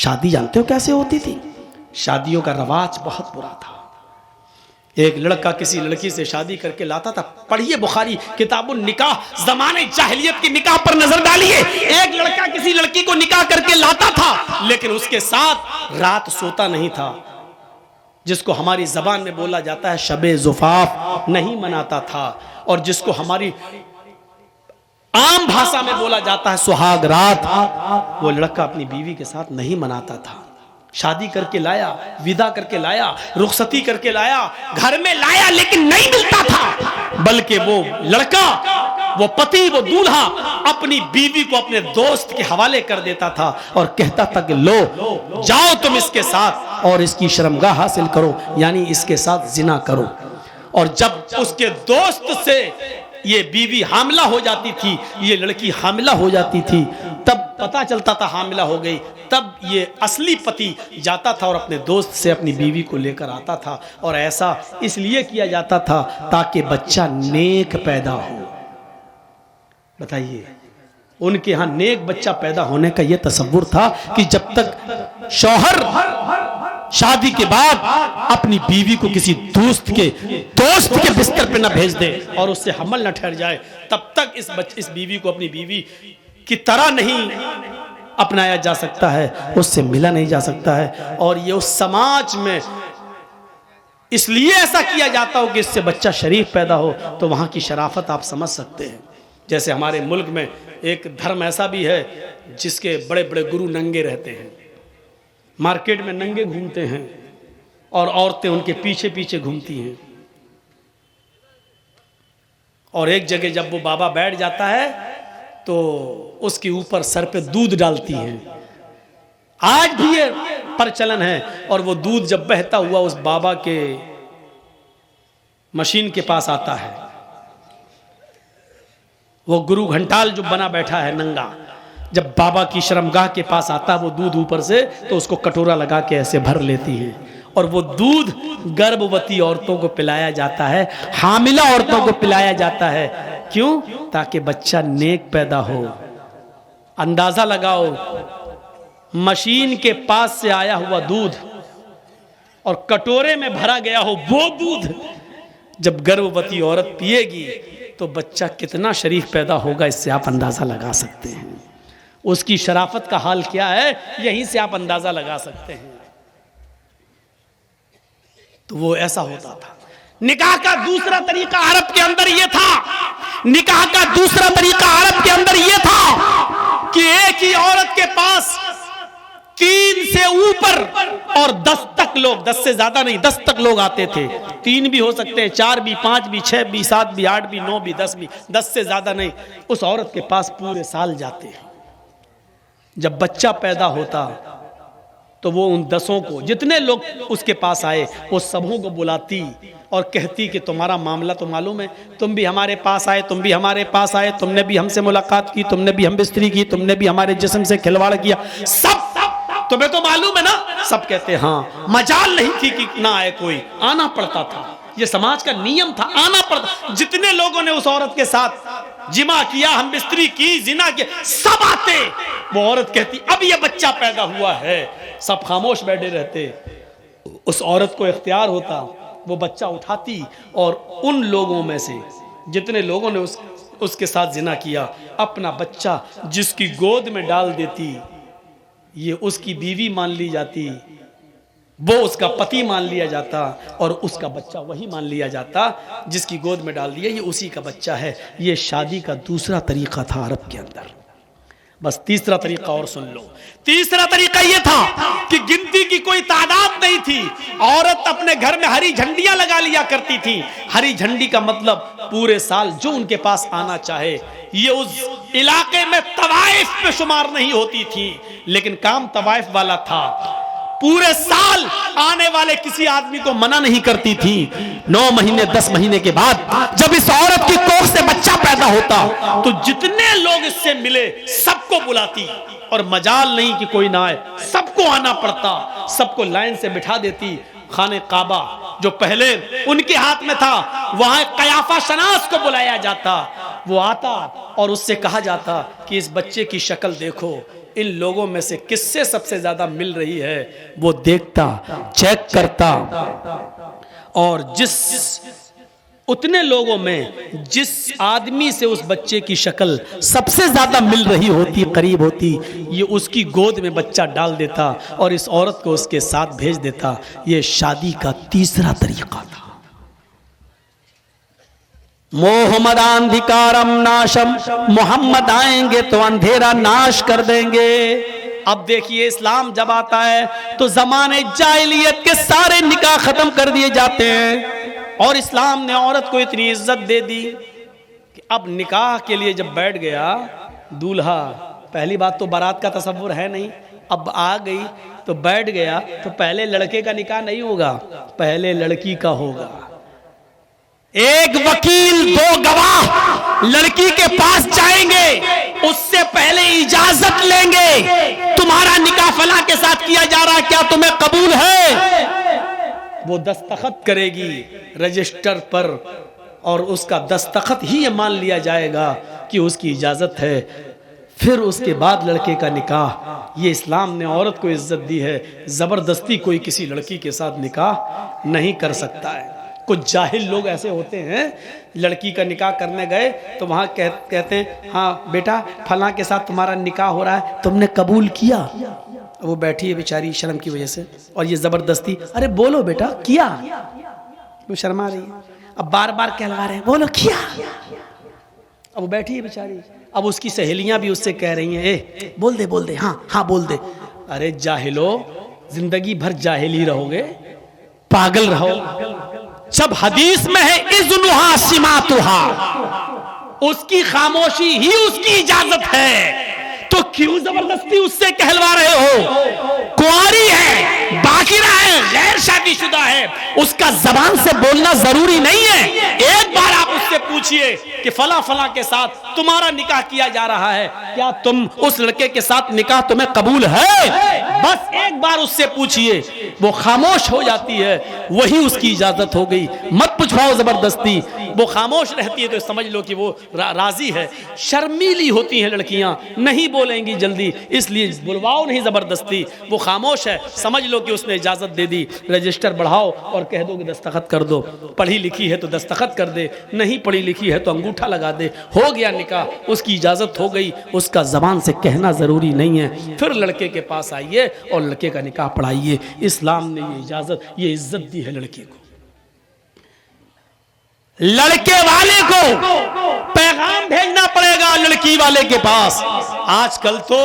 शादी जानते हो कैसे होती थी? शादियों का रवाज बहुत बुरा था। एक लड़का किसी लड़की से शादी करके लाता था। पढ़िए बुखारी किताबुन निकाह, जमाने जाहिलियत की निकाह पर नजर डालिए। एक लड़का किसी लड़की को निकाह करके लाता था, लेकिन उसके साथ रात सोता नहीं था, जिसको हमारी जबान में बोला जाता है शबे जुफाफ, नहीं मनाता था, और जिसको हमारी आम भाषा में बोला जाता है सुहाग रात, वो लड़का अपनी बीवी के साथ नहीं मनाता था। शादी करके लाया, विदा करके लाया, रुखसती करके लाया, घर में लाया, लेकिन नहीं मिलता था। बल्कि वो लड़का, वो पति, वो दूल्हा अपनी बीवी को अपने दोस्त के हवाले कर देता था और कहता था कि लो जाओ तुम इसके साथ और इसकी शर्मगाह हासिल करो, यानी इसके साथ जिना करो। और जब उसके दोस्त से ये बीवी हामिला हो जाती थी, ये लड़की हामिला हो जाती थी, तब पता चलता था हामिला हो गई, तब ये असली पति जाता था और अपने दोस्त से अपनी बीवी को लेकर आता था। और ऐसा इसलिए किया जाता था ताकि बच्चा नेक पैदा हो। बताइए, उनके यहाँ नेक बच्चा पैदा होने का यह तसव्वुर था कि जब तक शौहर शादी के बाद अपनी बीवी को किसी दोस्त के बिस्तर पे न भेज दे और उससे हमल न ठहर जाए, तब तक इस बीवी को अपनी बीवी की तरह नहीं अपनाया जा सकता है, उससे मिला नहीं जा सकता है। और ये उस समाज में इसलिए ऐसा किया जाता हो कि इससे बच्चा शरीफ पैदा हो। तो वहाँ की शराफत आप समझ सकते हैं। जैसे हमारे मुल्क में एक धर्म ऐसा भी है जिसके बड़े बड़े गुरु नंगे रहते हैं, मार्केट में नंगे घूमते हैं और औरतें उनके पीछे पीछे घूमती हैं। और एक जगह जब वो बाबा बैठ जाता है तो उसके ऊपर सर पे दूध डालती हैं। आज भी ये प्रचलन है। और वो दूध जब बहता हुआ उस बाबा के मशीन के पास आता है, वो गुरु घंटाल जो बना बैठा है नंगा, जब बाबा की शर्मगाह के पास आता है वो दूध ऊपर से, तो उसको कटोरा लगा के ऐसे भर लेती है। और वो दूध गर्भवती औरतों को पिलाया जाता है, हामिला औरतों को पिलाया जाता है। क्यों? ताकि बच्चा नेक पैदा हो। अंदाजा लगाओ, मशीन के पास से आया हुआ दूध और कटोरे में भरा गया हो वो दूध जब गर्भवती औरत पिएगी तो बच्चा कितना शरीफ पैदा होगा, इससे आप अंदाजा लगा सकते हैं। उसकी शराफत का हाल क्या है, यहीं से आप अंदाजा लगा सकते हैं। तो वो ऐसा होता था। निकाह का दूसरा तरीका अरब के अंदर यह था, निकाह का दूसरा तरीका अरब के अंदर यह था कि एक ही औरत के पास 3 से ऊपर और 10 तक लोग, 10 से ज्यादा नहीं, 10 तक लोग आते थे। 3 भी हो सकते हैं, 4 भी, 5 भी, 6 भी, 7 भी, 8 भी, 9 भी, 10 भी, 10 से ज्यादा नहीं। उस औरत के पास पूरे साल जाते हैं। जब बच्चा पैदा होता तो वो उन 10 को, जितने लोग उसके पास आए, वो सबों को बुलाती और कहती कि तुम्हारा मामला तो मालूम है, तुम भी हमारे पास आए, तुम भी हमारे पास आए, तुमने भी हमसे मुलाकात की, तुमने भी हम बिस्तरी की, तुमने भी हमारे जिस्म से खिलवाड़ किया, सब तुम्हें तो मालूम है ना। सब कहते हाँ। मजाल नहीं थी कि ना आए कोई, आना पड़ता था। ये समाज का नियम था, आना पड़ता। जितने लोगों ने उस औरत के साथ जिमा किया, हम बिस्तरी की, जिना किया, सब आते। वो औरत कहती अब ये बच्चा पैदा हुआ है, सब खामोश बैठे रहते। उस औरत को इख्तियार होता, वो बच्चा उठाती और उन लोगों में से जितने लोगों ने उसके साथ जिना किया, अपना बच्चा जिसकी गोद में डाल देती। ये उसकी बीवी मान ली जाती, वो उसका पति मान लिया जाता, और उसका बच्चा वही मान लिया जाता जिसकी गोद में डाल दिया, ये उसी का बच्चा है। ये शादी का दूसरा तरीका था अरब के अंदर। बस तीसरा तरीका और सुन लो। तीसरा तरीका यह था कि गिनती की कोई तादाद नहीं थी। औरत अपने घर में हरी झंडियां लगा लिया करती थी। हरी झंडी का मतलब पूरे साल जो उनके पास आना चाहे। ये उस इलाके में तवाइफ में शुमार नहीं होती थी, लेकिन काम तवाइफ वाला था। पूरे साल आने वाले किसी आदमी को मना नहीं करती थी। 9 महीने 10 महीने के बाद जब इस औरत की कोख से बच्चा पैदा होता तो जितने लोग इससे मिले सबको बुलाती, और मजाल नहीं कि कोई ना आए, सबको आना पड़ता। सबको लाइन से बिठा देती। खाने काबा जो पहले उनके हाथ में था, वहां कयाफा शनास को बुलाया जाता। वो आता और उससे कहा जाता कि इस बच्चे की शक्ल देखो, इन लोगों में से किससे सबसे ज्यादा मिल रही है वो देखता, चेक करता, और उतने लोगों में जिस आदमी से उस बच्चे की शक्ल सबसे ज्यादा मिल रही होती, करीब होती, ये उसकी गोद में बच्चा डाल देता और इस औरत को उसके साथ भेज देता। ये शादी का तीसरा तरीका था। मोहम्मद अंधिकारम नाशम, मोहम्मद आएंगे तो अंधेरा नाश कर देंगे। अब देखिए, इस्लाम जब आता है तो जमाने जाहिलियत के सारे निकाह खत्म कर दिए जाते हैं और इस्लाम ने औरत को इतनी इज्जत दे दी कि अब निकाह के लिए जब बैठ गया दूल्हा, पहली बात तो बारात का तसव्वुर है नहीं, अब आ गई तो बैठ गया, तो पहले लड़के का निकाह नहीं होगा, पहले लड़की का होगा। एक वकील, दो गवाह लड़की के पास जाएंगे, उससे पहले इजाजत लेंगे, तुम्हारा निकाह फला के साथ किया जा रहा है, क्या तुम्हें कबूल है? वो दस्तखत करेगी रजिस्टर पर और उसका दस्तखत ही ये मान लिया जाएगा कि उसकी इजाजत है। फिर उसके बाद लड़के का निकाह। ये इस्लाम ने औरत को इज्जत दी है। जबरदस्ती कोई किसी लड़की के साथ निकाह नहीं कर सकता है। कुछ जाहिल लोग ऐसे होते हैं, लड़की का निकाह करने गए तो वहाँ कहते हैं, हाँ बेटा फलां के साथ तुम्हारा निकाह हो रहा है, तुमने कबूल किया? वो बैठी है बेचारी शर्म की वजह से, और ये जबरदस्ती, अरे बोलो बेटा किया, वो शर्मा रही है। अब बार बार कहलवा रहे हैं, बोलो किया। अब वो बैठी है बेचारी, अब उसकी सहेलियां भी उससे कह रही हैं, ए बोल दे, हाँ हाँ बोल दे। अरे जाहिलो, जिंदगी भर जाहिल ही रहोगे, पागल रहो। जब हदीस में है इज़्नुहा सिमातुहा, उसकी खामोशी ही उसकी इजाजत है, तो क्यों जबरदस्ती उससे कहलवा रहे हो? कुंवारी है, बाकिरा है, गैर शादीशुदा है, उसका जबान से बोलना जरूरी नहीं है। एक बार आप उससे पूछिए कि फला फला के साथ तुम्हारा निकाह किया जा रहा है, क्या तुम उस लड़के के साथ निकाह तुम्हें कबूल है? बस एक बार उससे पूछिए, वो खामोश हो जाती है, वही उसकी इजाजत हो गई। मत पूछवाओ जबरदस्ती, वो खामोश रहती है तो समझ लो कि वो राजी है। शर्मीली होती हैं लड़कियां, नहीं बोलेंगी जल्दी, इसलिए बुलवाओ नहीं जबरदस्ती। वो खामोश है, समझ लो कि उसने इजाजत दे दी, रजिस्टर बढ़ाओ और कह दो कि दस्तखत कर दो। पढ़ी लिखी है तो दस्तखत कर दे, नहीं पढ़ी लिखी है तो अंगूठा लगा दे, हो गया निकाह, उसकी इजाजत हो गई। उसका जबान से कहना जरूरी नहीं है। फिर लड़के के पास आइए और लड़के का निकाह पढ़ाइए। इस्लाम ने ये इजाजत, ये इज्जत दी है लड़के को। लड़के वाले को पैगाम भेजना पड़ेगा लड़की वाले के पास। आजकल तो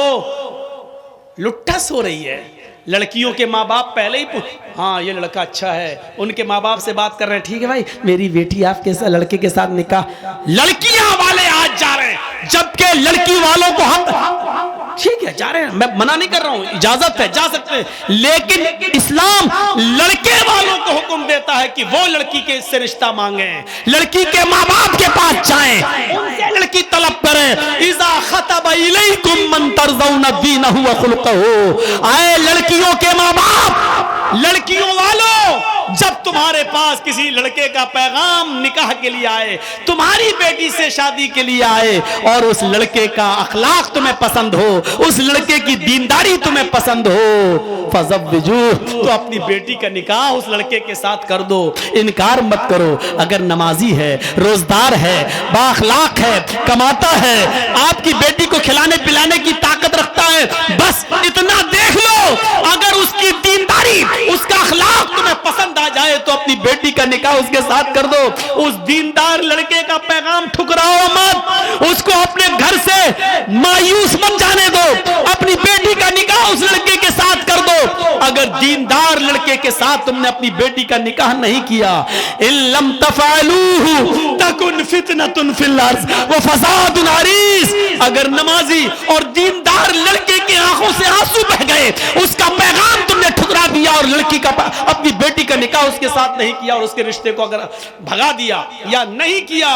लुट्ठस हो रही है। लड़कियों के माँ बाप पहले ही हाँ ये लड़का अच्छा है, उनके माँ बाप से बात कर रहे हैं, ठीक है भाई मेरी बेटी आपके साथ लड़के के साथ निकाह। लड़कियां वाले आज जा रहे हैं, जबकि लड़की वालों को हम ठीक है जा रहे हैं, मैं मना नहीं कर रहा हूं, इजाजत है, जा सकते हैं, लेकिन इस्लाम लड़के वालों को हुक्म देता है कि वो लड़की के इससे रिश्ता मांगे, लड़की के माँ बाप के पास जाएं, उनसे लड़की तलब करें। इज़ा खतबा इलैकुम मन तर्ज़ौना दीनहु व खुलक़हु, आए लड़कियों के माँ बाप, लड़कियों वालों, जब तुम्हारे पास किसी लड़के का पैगाम निकाह के लिए आए, तुम्हारी बेटी से शादी के लिए आए और उस लड़के का अखलाक तुम्हें पसंद हो, उस लड़के की दीनदारी तुम्हें पसंद हो, फज़व्विजू, तो अपनी बेटी का निकाह उस लड़के के साथ कर दो। इनकार मत करो। अगर नमाजी है, रोजदार है, बाअखलाक है, कमाता है, आपकी बेटी को खिलाने पिलाने की ताकत रखता है, बस इतना देख लो। अगर उसकी दीनदारी, उसका अखलाक तुम्हें पसंद आ जाए तो अपनी बेटी का निकाह उसके साथ कर दो। उस दीनदार लड़के का पैगाम ठुकराओ मत, उसको अपने घर से मायूस मत जाने दो, अपनी बेटी का निकाह उस लड़के के साथ कर दो। अगर दीनदार लड़के के साथ तुमने अपनी बेटी का निकाह नहीं किया, इल्लम तफअलूहु तकुन फितनतुन फिल अर्ज़ व फसादुन अरीज़, अगर नमाजी और दीनदार लड़के की आंखों से आंसू बह गए, उसका पैगाम तुमने ठुकरा दिया और लड़की का अपनी बेटी का निकाह उसके साथ नहीं किया और उसके रिश्ते को अगर भगा दिया या नहीं किया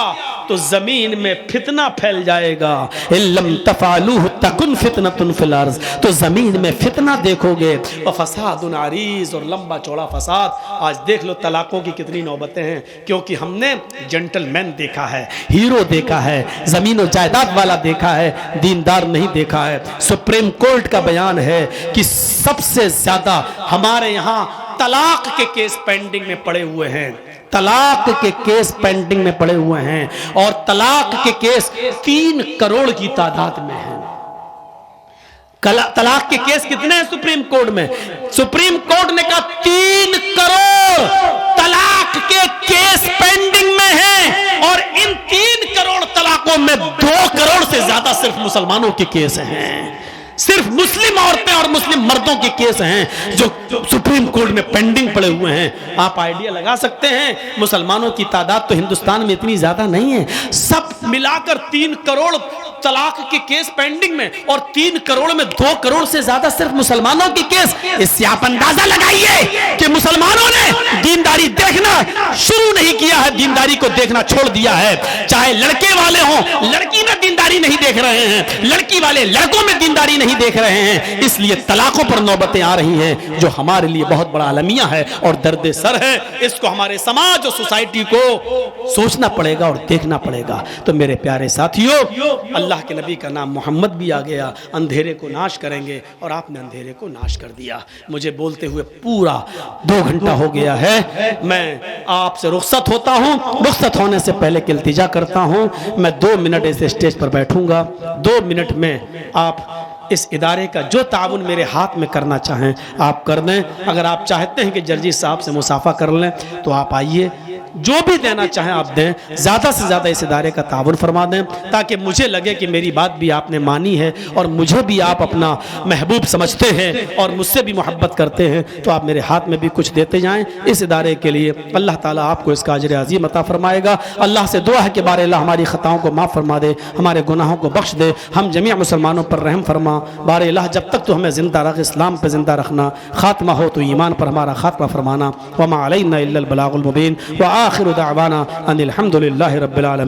तो जमीन में फितना फैल जाएगा। इल्लम तफालूहु तकुन फितनतुन फिल अर्ज़, तो जमीन में फितना देखोगे और फसादुन अरीज़, और लंबा चौड़ा फसाद। आज देख लो तलाकों की कितनी नौबतें हैं, क्योंकि हमने जेंटलमैन देखा है, हीरो देखा है, जमीन और जायदाद वाला देखा है, दीनदार नहीं देखा है। सुप्रीम कोर्ट का बयान है कि सबसे ज्यादा हमारे यहाँ तलाक के केस पेंडिंग में पड़े हुए हैं, तलाक के केस पेंडिंग में पड़े हुए हैं, और तलाक के केस 3 करोड़ की तादाद में हैं। तलाक के केस कितने हैं सुप्रीम कोर्ट में? सुप्रीम कोर्ट ने कहा 3 करोड़ तलाक के केस पेंडिंग में हैं, और इन 3 करोड़ तलाकों में 2 करोड़ से ज्यादा सिर्फ मुसलमानों के केस हैं। सिर्फ मुस्लिम औरतें और मुस्लिम मर्दों के केस हैं जो सुप्रीम कोर्ट में पेंडिंग पड़े हुए हैं। आप आइडिया लगा सकते हैं, मुसलमानों की तादाद तो हिंदुस्तान में इतनी ज्यादा नहीं है, सब मिलाकर 3 करोड़ तलाक के केस पेंडिंग में, और 3 करोड़ में 2 करोड़ से ज्यादा सिर्फ मुसलमानों के केस। इससे आप अंदाजा लगाइए कि मुसलमानों ने दीनदारी देखना शुरू नहीं किया है, दीनदारी को देखना छोड़ दिया है। चाहे लड़के वाले हों, लड़की में दीनदारी नहीं देख रहे हैं, लड़की वाले लड़कों में दीनदारी नहीं देख रहे हैं, इसलिए तलाकों पर नौबतें आ रही हैं, जो हमारे लिए बहुत बड़ा अलमिया है और दर्द सर है। इसको हमारे समाज और सोसाइटी को सोचना पड़ेगा और देखना पड़ेगा। तो मेरे प्यारे साथियों, अल्लाह के नबी का नाम मोहम्मद भी आ गया, अंधेरे को नाश करेंगे, और आपने अंधेरे को नाश कर दिया। मुझे बोलते हुए पूरा 2 घंटा हो गया है, मैं आपसे रुखसत होता हूं। रुखसत होने से पहले एक इल्तिजा करता हूं, मैं 2 मिनट इस स्टेज पर बैठूंगा। 2 मिनट में आप इस इदारे का जो ताउन मेरे हाथ में करना चाहें आप कर दें। अगर आप चाहते हैं कि जर्जी साहब से मुसाफा कर लें तो आप आइए, जो भी देना चाहें आप दें, ज़्यादा से ज़्यादा इस इदारे का ताउन फरमा दें, ताकि मुझे लगे कि मेरी बात भी आपने मानी है और मुझे भी आप अपना महबूब समझते हैं और मुझसे भी मोहब्बत करते हैं। तो आप मेरे हाथ में भी कुछ देते जाएं इस इदारे के लिए। अल्लाह ताला आपको इसका अजर अज़ीम अता फरमाएगा। अल्लाह से दुआ है कि बारे अल्लाह हमारी ख़ताओं को माफ़ फरमा दे, हमारे गुनाहों को बख्श दे, हम जमीअ मुसलमानों पर रहम फरमा। बारे अल्लाह जब तक तो हमें ज़िंदा रख, इस्लाम पर ज़िंदा रखना, ख़ात्मा हो तो ईमान पर हमारा ख़ात्मा फरमाना। वमा अलैना इल्लल बलागुल मुबीन व आखिरु दावाना अनिल हम्दुलिल्लाहि रब्बिल आलमीन।